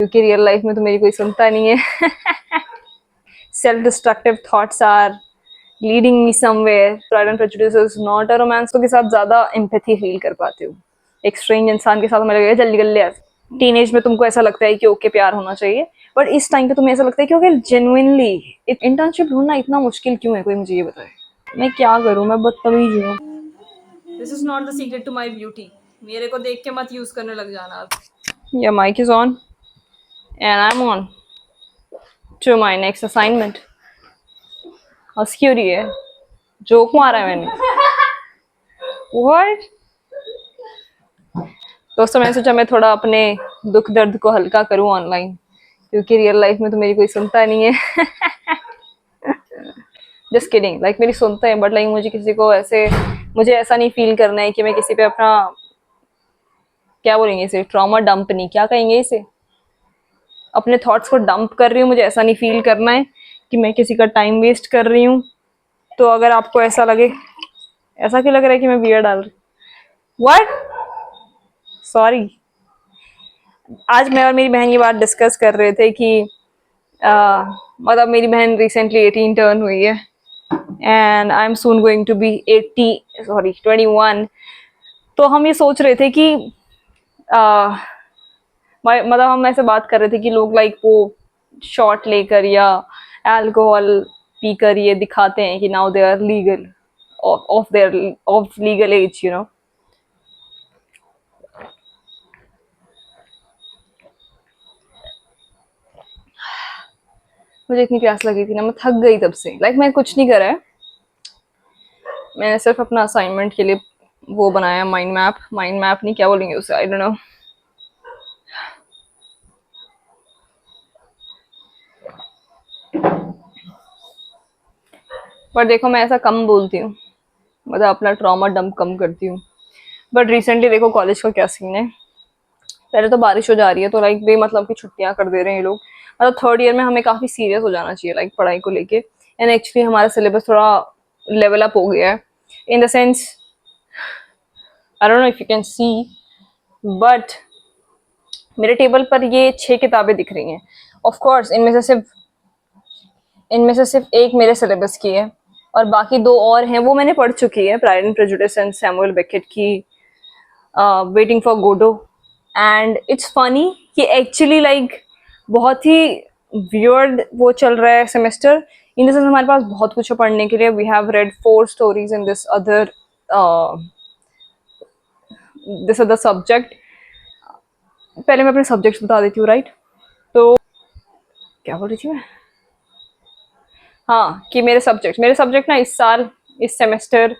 क्योंकि real life में तो मेरी कोई सुनता नहीं है। Self destructive thoughts are leading me somewhere. Pride and prejudice is not a romance. तो के साथ ज्यादा एम्पैथी फील कर पाती हूँ। एक स्ट्रेंज इंसान के साथ हमें लगेगा जल्दी जल्दी यार। टीनेज में तुमको ऐसा लगता है कि ओके प्यार होना चाहिए, बट इस टाइम पे तुम्हें ऐसा लगता है कि ओके जेन्युइनली इंटर्नशिप ढूंढना इतना मुश्किल क्यों है, कोई मुझे ये बताए। मैं क्या करूँ, मैं बदतमीज हूँ। This is not the secret to my beauty. मेरे को देख के मत यूज करने लग जाना। या mic is on and I am on to my next assignment. हंस क्यों रही है? जोक मारा है मैंने। व्हाट? दोस्तों मैंने सोचा मैं थोड़ा अपने दुख दर्द को हल्का करूं ऑनलाइन, क्योंकि रियल लाइफ में तो मेरी कोई सुनता नहीं है। जस्ट किडिंग, लाइक मेरी सुनते हैं, बट लाइक मुझे किसी को ऐसे, मुझे ऐसा नहीं फील करना है कि मैं किसी पे अपना, क्या बोलेंगे इसे, ट्रॉमा डंप नहीं, क्या कहेंगे इसे, अपने थॉट्स को डंप कर रही हूँ। मुझे ऐसा नहीं फील करना है कि मैं किसी का टाइम वेस्ट कर रही हूँ। तो अगर आपको ऐसा लगे, ऐसा क्यों लग रहा है कि मैं बियर डाल रही? व्हाट? सॉरी। आज मैं और मेरी बहन ये बात डिस्कस कर रहे थे कि मतलब मेरी बहन रिसेंटली 18 टर्न हुई है and I am soon going to be 80, sorry 21। तो हम ये सोच रहे थे कि मतलब हम ऐसे बात कर रहे थे कि लोग लाइक वो शॉट लेकर या अल्कोहल पीकर ये दिखाते हैं कि now they are legal of legal age, you know. मुझे इतनी प्यास लगी थी ना, मैं थक गई तब से। लाइक मैं कुछ नहीं करा है, मैंने सिर्फ अपना असाइनमेंट के लिए वो बनाया, माइंड मैप नहीं, क्या बोलेंगे उसे, आई डोंट नो। पर देखो मैं ऐसा कम बोलती हूँ, मतलब अपना ट्रॉमा डंप कम करती हूँ। बट रिसेंटली देखो कॉलेज का क्या सीन है। पहले तो बारिश हो जा रही है तो लाइक बेमतलब की छुट्टियां कर दे रहे हैं ये लोग। मतलब थर्ड ईयर में हमें काफी सीरियस हो जाना चाहिए लाइक पढ़ाई को लेके। एंड एक्चुअली हमारा सिलेबस थोड़ा लेवल अप हो गया है, इन the sense, I don't know if you can see, but मेरे टेबल पर ये 6 किताबें दिख रही हैं। ऑफ कोर्स इनमें से सिर्फ एक मेरे सिलेबस की है और बाकी 2 और हैं, वो मैंने पढ़ चुकी है, Pride and Prejudice and Samuel Beckett की Waiting for Godot. And it's funny कि एक्चुअली लाइक बहुत ही वियर्ड वो चल रहा है सेमेस्टर। इन द सेंस हमारे पास बहुत कुछ है पढ़ने के लिए। We have read 4 stories in this other subject. पहले मैं अपने सब्जेक्ट्स बता देती हूँ, राइट? तो क्या बोल रही थी मैं? हाँ, कि मेरे सब्जेक्ट ना इस साल, इस सेमेस्टर,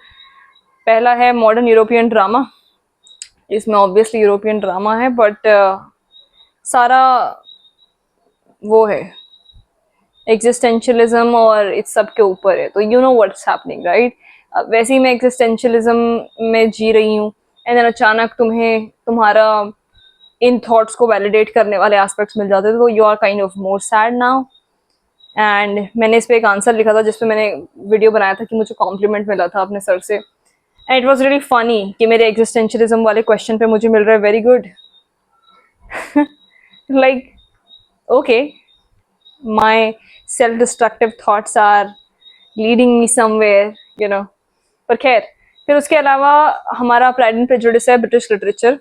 पहला है मॉडर्न यूरोपियन ड्रामा। इसमें ऑब्वियसली यूरोपियन ड्रामा है, बट सारा वो है एग्जिस्टेंशियलिज्म और इस सब के ऊपर है। तो you know what's happening, right? वैसे ही मैं एग्जिस्टेंशियलिज्म में जी रही हूँ एंड देन अचानक तुम्हें तुम्हारा इन थॉट्स को वैलिडेट करने वाले एस्पेक्ट्स मिल जाते थे, तो you are kind of more sad now. And मैंने इस पे एक आंसर लिखा था जिसपे मैंने वीडियो बनाया था कि मुझे कॉम्प्लीमेंट मिला था अपने सर से। And it was really funny कि मेरे एग्जिस्टेंशियलिज्म वाले क्वेश्चन पे मुझे मिल रहा है very good. Like okay, my self destructive thoughts are leading me somewhere, you know. पर खैर, फिर उसके अलावा हमारा प्राइड एंड प्रेजुडिस है ब्रिटिश लिटरेचर।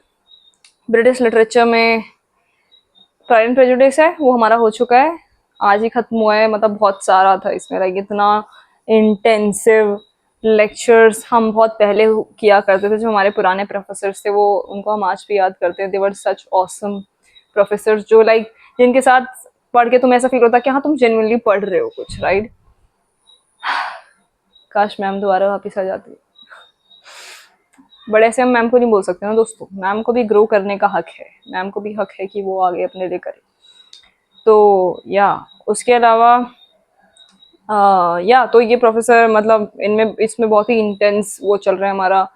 ब्रिटिश लिटरेचर में प्राइड एंड प्रेजुडिस है, वो हमारा हो चुका है, आज ही खत्म हुआ है। मतलब बहुत सारा था इसमें, लाइक इतना इंटेंसिव लेक्चर्स हम बहुत पहले किया करते थे। जो हमारे पुराने प्रोफेसर्स थे वो, उनको हम आज भी याद करते हैं। दे वर सच ऑसम प्रोफेसर्स, जो लाइक जिनके साथ पढ़ के तुम्हें ऐसा फील होता कि हाँ तुम जेन्युइनली पढ़ रहे हो कुछ, राइट? काश मैम दोबारा वापिस आ जाती। बट ऐसे हम मैम को नहीं बोल सकते ना दोस्तों, मैम को भी ग्रो करने का हक है, मैम को भी हक है कि वो आगे अपने लिए करे। तो या उसके अलावा या तो ये प्रोफेसर, मतलब इनमें इसमें बहुत ही इंटेंस वो चल रहा है हमारा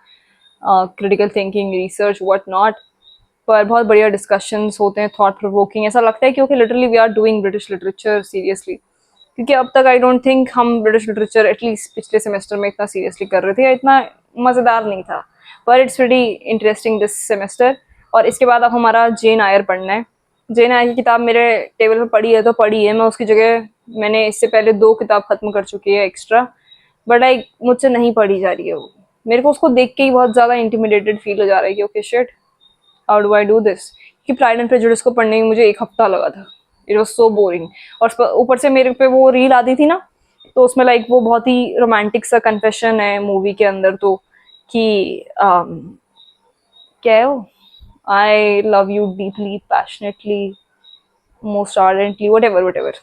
critical thinking, research, what not. पर बहुत बढ़िया डिस्कशंस होते हैं, थॉट प्रोवोकिंग। ऐसा लगता है क्योंकि literally we are doing British literature seriously, क्योंकि अब तक आई डोंट थिंक हम ब्रिटिश लिटरेचर एटलीस्ट पिछले सेमेस्टर में इतना सीरियसली कर रहे थे या इतना मज़ेदार नहीं था। पर it's very interesting this semester. और इसके बाद अब हमारा जेन आयर पढ़ना है। जेन आई की किताब मेरे टेबल पे पड़ी है तो पड़ी है, मैं उसकी जगह मैंने इससे पहले 2 किताब खत्म कर चुकी है एक्स्ट्रा, बट आई मुझसे नहीं पढ़ी जा रही है वो। मेरे को उसको देख के ही बहुत ज़्यादा इंटिमिडेटेड फील हो जा रहा है कि okay shit, how do I do this. कि प्राइड एंड प्रेजुडिस को पढ़ने में मुझे 1 हफ्ता लगा था। It was so boring. और ऊपर से मेरे पे वो रील आती थी ना, तो उसमें लाइक वो बहुत ही रोमांटिक सा कन्फेशन है मूवी के अंदर, तो कि क्या है वो, I love you deeply passionately most ardently whatever.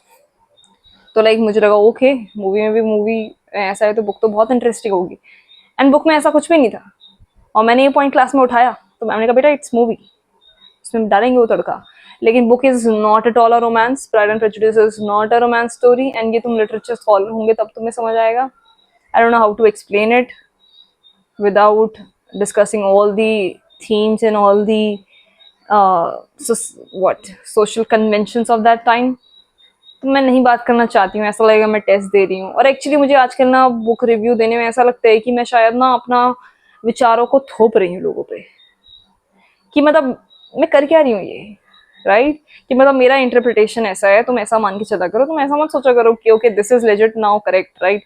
तो लाइक मुझे लगा ओके, मूवी में भी मूवी ऐसा है तो बुक तो बहुत इंटरेस्टिंग होगी। एंड बुक में ऐसा कुछ भी नहीं था, और मैंने ये पॉइंट क्लास में उठाया तो मैम ने कहा बेटा इट्स मूवी, इसमें डालेंगे वो तड़का। लेकिन book is not at all a romance, pride and prejudice is not a romance story. And ये तुम लिटरेचर स्कॉलर होंगे तब तुम्हें समझ आएगा। I don't know how to explain it without discussing all the themes and all the social conventions of that time। तो मैं नहीं बात करना चाहती हूँ, ऐसा लगेगा मैं टेस्ट दे रही हूँ। और एक्चुअली मुझे आजकल ना बुक रिव्यू देने में ऐसा लगता है कि मैं शायद ना अपना विचारों को थोप रही हूँ लोगों पे, कि मतलब मैं कर क्या रही हूँ ये, राइट। कि मतलब मेरा इंटरप्रिटेशन ऐसा है, तुम ऐसा मान के चला करो, तुम ऐसा मत सोचा करो कि okay this is legit now correct, right.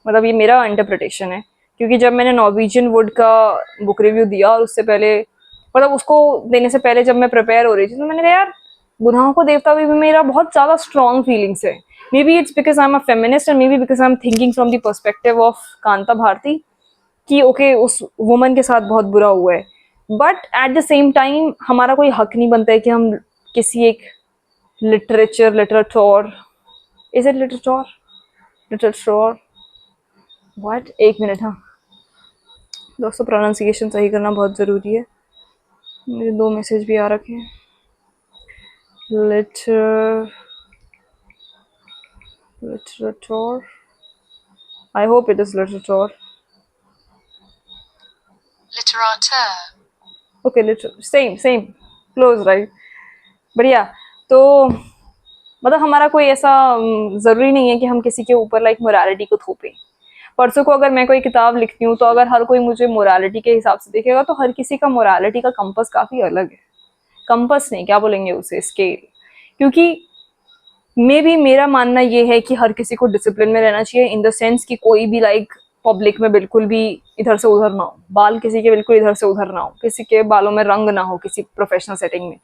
मतलब ये मेरा इंटरप्रिटेशन है। क्योंकि जब मैंने नॉर्वेजियन वुड का बुक रिव्यू दिया, और उससे पहले मतलब उसको देने से पहले जब मैं प्रिपेयर हो रही थी, तो मैंने कहा यार गुनाहों को देवता भी मेरा बहुत ज़्यादा स्ट्रॉन्ग फीलिंग्स है। Maybe it's because I am a feminist, and maybe because I am thinking from the perspective of Kanta Bharati, कि ओके उस वुमन के साथ बहुत बुरा हुआ है। But at the same time हमारा कोई हक नहीं बनता है कि हम किसी एक literature is it literature what, 1 minute, हाँ दोस्तों प्रोनाउंसिएशन सही करना बहुत ज़रूरी है। मुझे 2 मैसेज भी आ रखे हैं। Literature, I hope it is literature, okay literature, same same, close, right, बढ़िया। तो मतलब हमारा कोई ऐसा ज़रूरी नहीं है कि हम किसी के ऊपर लाइक मोरालिटी को थोपें। परसों को अगर मैं कोई किताब लिखती हूँ, तो अगर हर कोई मुझे मोरालिटी के हिसाब से देखेगा, तो हर किसी का मोरालिटी का कंपस काफ़ी अलग है। कंपस नहीं, क्या बोलेंगे उसे, स्केल। क्योंकि मे भी मेरा मानना ये है कि हर किसी को डिसिप्लिन में रहना चाहिए, इन द सेंस कि कोई भी लाइक पब्लिक में बिल्कुल भी इधर से उधर ना हो, बाल किसी के बिल्कुल इधर से उधर ना हो, किसी के बालों में रंग ना हो किसी प्रोफेशनल सेटिंग में।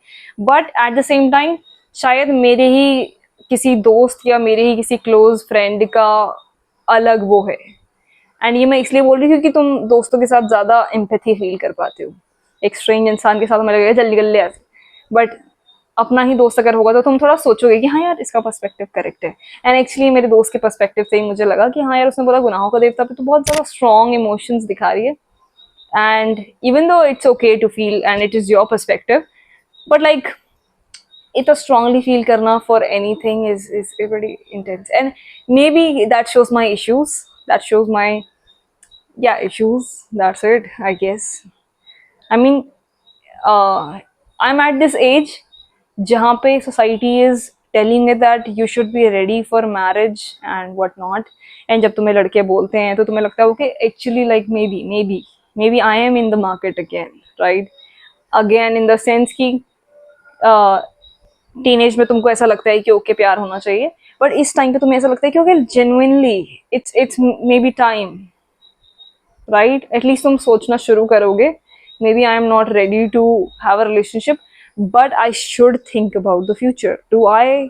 But at the same time शायद मेरे ही किसी दोस्त या मेरे ही किसी क्लोज फ्रेंड का अलग वो है। एंड ये मैं इसलिए बोल रही हूँ क्योंकि तुम दोस्तों के साथ ज़्यादा एम्पैथी फील कर पाते हो। एक स्ट्रेंज इंसान के साथ हमें लगेगा जल्दी गल्ले ऐसे, बट अपना ही दोस्त अगर होगा तो तुम थोड़ा सोचोगे कि हाँ यार इसका पर्सपेक्टिव करेक्ट है। एंड एक्चुअली मेरे दोस्त के पर्सपेक्टिव से ही मुझे लगा कि हाँ यार उसने बोला गुनाहों का देवता पे तो बहुत ज़्यादा स्ट्रॉन्ग इमोशंस दिखा रही है। And even though it's okay to feel and it is your perspective, but like इतना स्ट्रांगली फील करना for anything is very intense. And maybe that shows my issues, that shows my issues, that's it I guess। I mean I'm at this age जहाँ पे society is telling me that you should be ready for marriage and what not। And जब तुम्हें लड़के बोलते हैं तो तुम्हें लगता है कि actually like maybe I am in the market again, right. Again in the sense कि टीनेज में तुमको ऐसा लगता है कि ओके प्यार होना चाहिए, बट इस टाइम पे तुम्हें ऐसा लगता है कि okay genuinely it's maybe time, right. At least तुम सोचना शुरू करोगे maybe I am not ready to have a relationship, but I should think about the future. Do I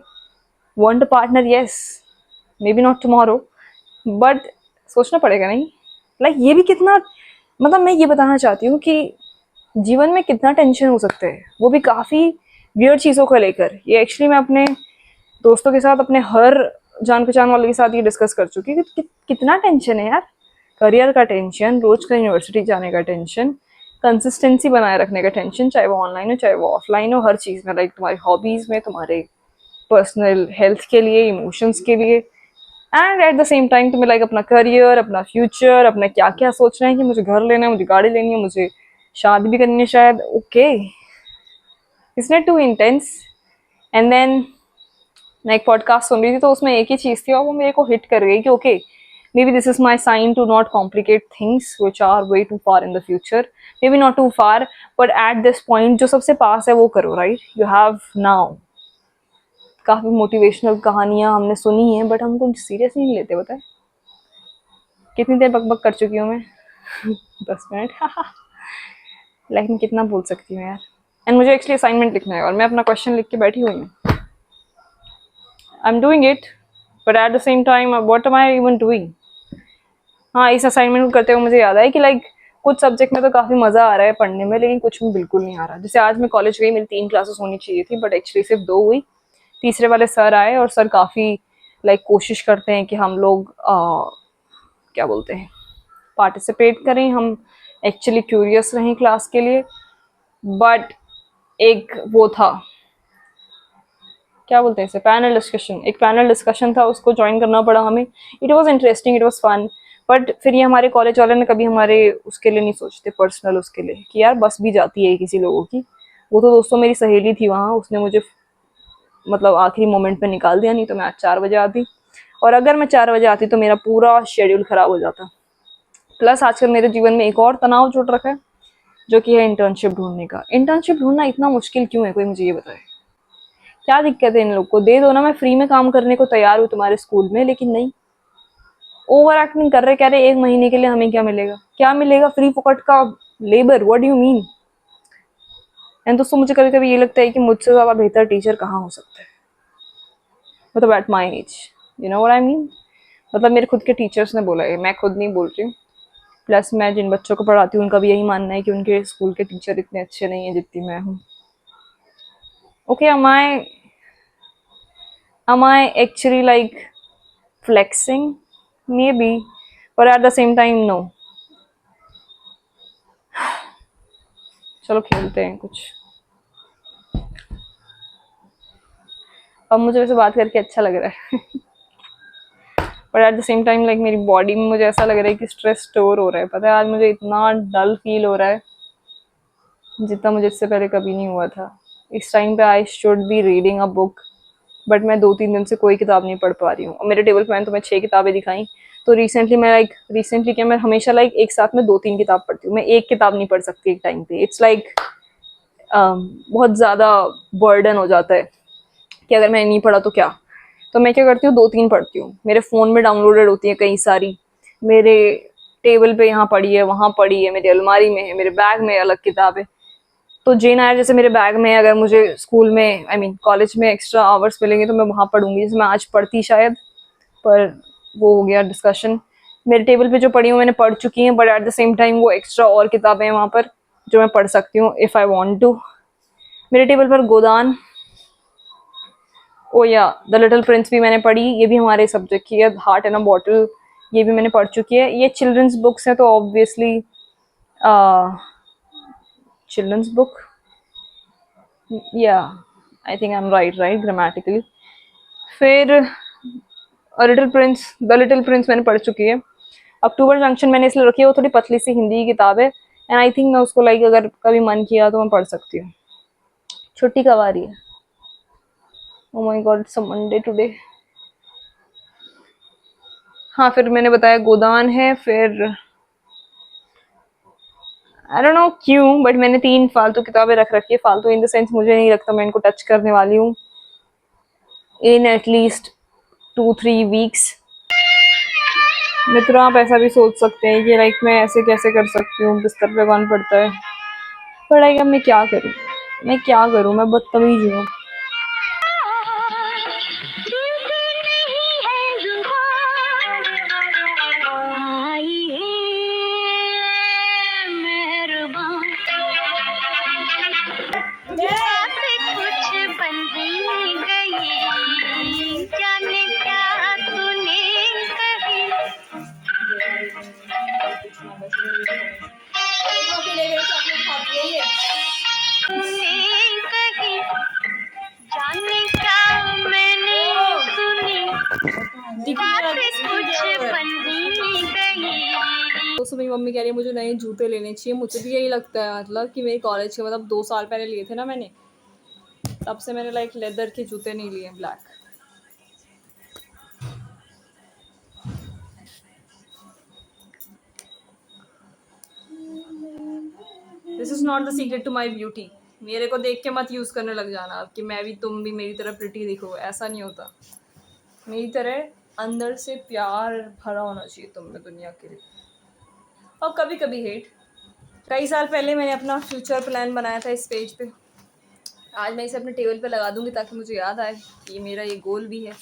want a partner? Yes, maybe not tomorrow, but सोचना पड़ेगा नहीं। Like ये भी कितना, मतलब मैं ये बताना चाहती हूँ कि जीवन में कितना टेंशन हो सकता है, वो भी काफ़ी वियर्ड चीज़ों को लेकर। ये एक्चुअली मैं अपने दोस्तों के साथ, अपने हर जान पहचान वाले के साथ ये डिस्कस कर चुकी हूँ कि कितना टेंशन है यार। करियर का टेंशन, रोज का यूनिवर्सिटी जाने का टेंशन, कंसिस्टेंसी बनाए रखने का टेंशन, चाहे वो ऑनलाइन हो चाहे वो ऑफलाइन हो, हर चीज़ में, लाइक तुम्हारी हॉबीज़ में, तुम्हारे पर्सनल हेल्थ के लिए, इमोशंस के लिए। And at the same time तुम्हें लाइक अपना करियर, अपना फ्यूचर, अपना क्या क्या सोचना है कि मुझे घर लेना है, मुझे गाड़ी लेनी है, मुझे शादी भी करनी है शायद। Okay, it's not too intense. And then मैं एक पॉडकास्ट सुन रही थी, तो उसमें एक ही चीज़ थी और वो मेरे को हिट कर गई कि okay Maybe this is my sign to not complicate things which are way too far in the future. Maybe not too far, but at this point जो सबसे पास है वो करो, right? You have now. काफ़ी motivational कहानियाँ हमने सुनी हैं, बट हम कुछ सीरियस नहीं लेते, पता है? कितनी देर बकबक कर चुकी हूँ मैं? 10 मिनट। लाइफ में कितना बोल सकती हूँ यार। एंड मुझे एक्चुअली असाइनमेंट लिखना है और मैं अपना क्वेश्चन लिख के बैठी हुई हूँ। I am doing it, but at the same time what am I even doing? हाँ, इस असाइनमेंट को करते हुए मुझे याद आया कि लाइक कुछ सब्जेक्ट में तो काफ़ी मज़ा आ रहा है पढ़ने में, लेकिन कुछ में बिल्कुल नहीं आ रहा। जैसे आज मैं कॉलेज गई, मेरी 3 क्लासेस होनी चाहिए थी, बट एक्चुअली सिर्फ 2 हुई। तीसरे वाले सर आए और सर काफ़ी लाइक कोशिश करते हैं कि हम लोग क्या बोलते हैं, पार्टिसिपेट करें, हम एक्चुअली क्यूरियस रहें क्लास के लिए। बट एक वो था, क्या बोलते हैं इसे, पैनल डिस्कशन। एक पैनल डिस्कशन था, उसको ज्वाइन करना पड़ा हमें। It was interesting, it was fun. But फिर ये हमारे कॉलेज वाले ने कभी हमारे उसके लिए नहीं सोचते, पर्सनल उसके लिए, कि यार बस भी जाती है किसी लोगों की। वो तो दोस्तों मेरी सहेली थी वहाँ, उसने मुझे मतलब आखिरी मोमेंट पे निकाल दिया, नहीं तो मैं आज 4 बजे आती। और अगर मैं 4 बजे आती तो मेरा पूरा शेड्यूल खराब हो जाता। प्लस आजकल मेरे जीवन में एक और तनाव जुड़ रखा है, जो कि है इंटर्नशिप ढूंढने का। इंटर्नशिप ढूंढना इतना मुश्किल क्यों है, कोई मुझे ये बताए। क्या दिक्कत है इन लोग को? दे दो ना, मैं फ्री में काम करने को तैयार हूँ तुम्हारे स्कूल में, लेकिन नहीं, ओवर एक्टिंग कर रहे। कह रहे 1 महीने के लिए हमें क्या मिलेगा? क्या मिलेगा? फ्री फोकट का labour, what do you mean? And दोस्तों मुझे कभी कभी ये लगता है कि मुझसे ज़्यादा बेहतर टीचर कहाँ हो सकता है, मतलब at my age, you know what I mean. मतलब मेरे खुद के टीचर्स ने बोला है, मैं खुद नहीं बोल रही हूँ। प्लस मैं जिन बच्चों को पढ़ाती हूँ उनका भी यही मानना है कि उनके स्कूल के टीचर इतने अच्छे नहीं हैं जितनी मैं हूँ। Okay, am I actually like flexing? Maybe, but at the same time no. चलो खेलते हैं कुछ। अब मुझे वैसे बात करके अच्छा लग रहा है but at the same time like मेरी बॉडी में मुझे ऐसा लग रहा है कि स्ट्रेस स्टोर हो रहा है। पता है आज मुझे इतना डल फील हो रहा है जितना मुझे इससे पहले कभी नहीं हुआ था। इस टाइम पे I should be reading a book, but मैं 2-3 दिन से कोई किताब नहीं पढ़ पा रही हूँ। और मेरे टेबल पे मैंने तुम्हें 6 किताबें दिखाई, तो रिसेंटली क्या, मैं हमेशा लाइक एक साथ में 2-3 किताब पढ़ती हूँ। मैं एक किताब नहीं पढ़ सकती एक टाइम पे। इट्स लाइक बहुत ज़्यादा बर्डन हो जाता है कि अगर मैं नहीं पढ़ा तो क्या। तो मैं क्या करती हूँ, 2-3 पढ़ती हूँ। मेरे फ़ोन में डाउनलोडेड होती है कई सारी, मेरे टेबल पे यहाँ पड़ी है, वहाँ पड़ी है, मेरी अलमारी में है, मेरे बैग में अलग किताब है। तो जेन आयर जैसे मेरे बैग में, अगर मुझे स्कूल में कॉलेज में एक्स्ट्रा आवर्स मिलेंगे तो मैं वहाँ पढ़ूंगी। जैसे मैं आज पढ़ती शायद, पर वो हो गया डिस्कशन। मेरे टेबल पे जो पढ़ी हूँ मैंने पढ़ चुकी हैं, but at the same time वो एक्स्ट्रा और किताबें हैं वहाँ पर जो मैं पढ़ सकती हूँ इफ़ आई वांट टू। मेरे टेबल पर गोदान, ओ या द लिटिल प्रिंस भी मैंने पढ़ी, ये भी हमारे सब्जेक्ट की है। हार्ट इन अ बॉटल, ये भी मैंने पढ़ चुकी है। ये चिल्ड्रंस बुक्स हैं तो ऑब्वियसली चिल्ड्रंस बुक, या I think I am right grammatically. फिर द लिटिल प्रिंस मैंने पढ़ चुकी है। अक्टूबर जंक्शन मैंने इसलिए रखी है, वो थोड़ी पतली सी हिंदी की किताब है, एंड आई थिंक मैं उसको लाइक अगर कभी मन किया तो मैं पढ़ सकती हूँ। छुट्टी कब आ रही है? Oh my God, it's a Monday today. हाँ, फिर मैंने बताया गोदान है। फिर आई डोंट नो क्यों, बट मैंने 3 फालतू किताबें रख रखी है। फालतू इन द सेंस मुझे नहीं लगता मैं इनको टच करने वाली हूँ इन एटलीस्ट 2-3 वीक्स। मित्र आप ऐसा भी सोच सकते हैं कि लाइक मैं ऐसे कैसे कर सकती हूँ, बिस्तर पे कौन पड़ता है। पर लाइक अब मैं क्या करूँ, मैं बदतमीज हूँ। दोस्तों मेरी मम्मी कह रही है मुझे नए जूते लेने चाहिए। मुझे भी यही लगता है, मतलब कि मेरे कॉलेज के मतलब 2 साल पहले लिए थे ना मैंने, तब से मैंने लाइक लेदर के जूते नहीं लिए black. This is not the secret to my beauty. मेरे को देख के मत यूज़ करने लग जाना अब कि मैं भी, तुम भी मेरी तरह प्रिटी दिखो, ऐसा नहीं होता। मेरी तरह अंदर से प्यार भरा होना चाहिए तुम में दुनिया के लिए, और कभी कभी हेट। कई साल पहले मैंने अपना फ्यूचर प्लान बनाया था इस पेज पे। आज मैं इसे अपने टेबल पे लगा दूंगी ताकि मुझे याद आए कि मेरा ये गोल भी है।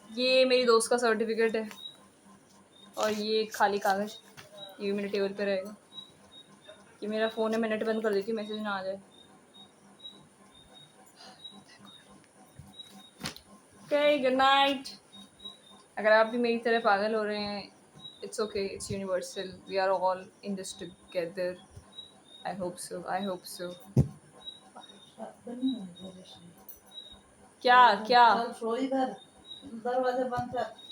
ये मेरी दोस्त का सर्टिफिकेट है और ये खाली कागज़, ये भी मेरे टेबल पे रहेगा। ये मेरा फ़ोन है, मैं नेट बंद कर देती हूँ, मैसेज ना आ जाए। Okay, good night. अगर आप भी मेरी तरह पागल हो रहे हैं, it's okay, it's universal, we are all in this together. I hope so, I hope so. क्या क्या चल सो इधर, दरवाजा बंद कर।